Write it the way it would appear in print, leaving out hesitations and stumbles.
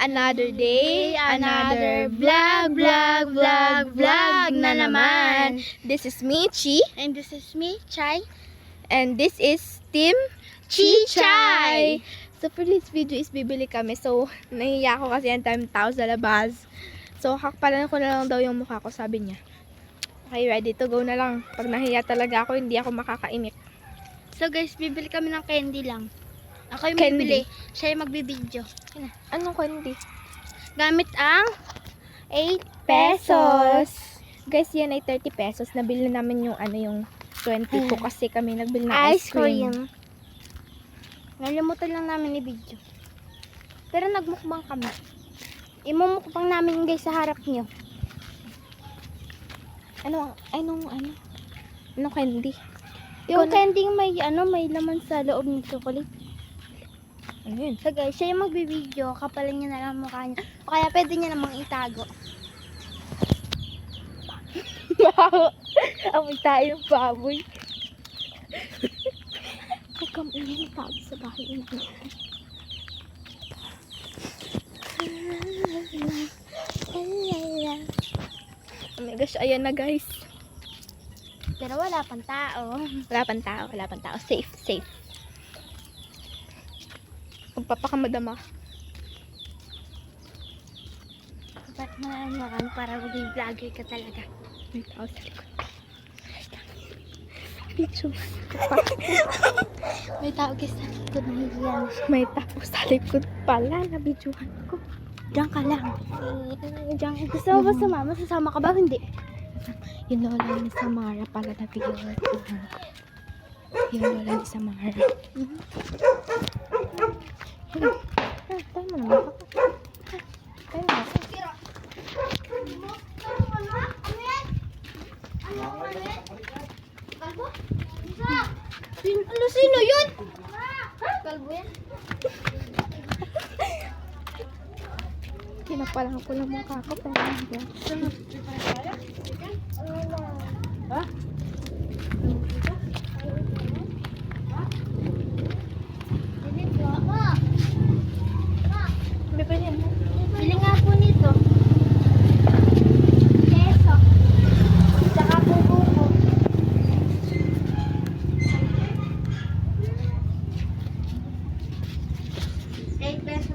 Another day, another vlog na naman. This is me, Chi. And this is me, Chai. And this is Team Chichay. So for this video is bibili kami. So nahiya ako kasi ang time tao sa labas. So hakpalan ko na lang daw yung mukha ko, sabi niya. Okay, ready to go na lang. Pag nahiya talaga ako, hindi ako makakaimik. So guys, bibili kami ng candy lang. Ako yung Candy? bibili. Siya yung magbibideo. Anong candy? Gamit ang 8 Pesos. Guys, yan ay 30 pesos. Nabili namin yung yung 20 ko kasi kami nagbili ng ice cream. Nalimutan lang namin i-video. Pero nagmukbang kami. Imumukbang namin guys sa harap nyo. Anong candy? Yung candy may laman sa loob ng chocolate. Ano yun? So guys, siya yung magbibideo. Kapalan niya na lang ang mukha niya. O kaya pwede niya namang itago. Amoy tayo ng baboy. Huwag kang ingin tayo sa bahay namin. Oh my gosh, ayan na guys. Pero wala pang tao. Wala pang tao. Safe. Magpapakamadama. Ba't maanoan para maging vlogger ka talaga? May tao sa likod. Video. May tao guys sa likod na hiyan. May tao sa likod pala na videohan ko. Diyan ka lang. Gusto mo ba sumama? Sasama ka ba? Hindi. Yung lola ni Samara pala na videohan ko. Yung lola ni Samara. Tayo mo naman ako. Tayo mo ako. Sino yun? Kalbo yan? Pinapalang ko lang mukha ko pero hindi. Ha? Bili nga po nito. Peso. Tsaka po buko. 8 pesos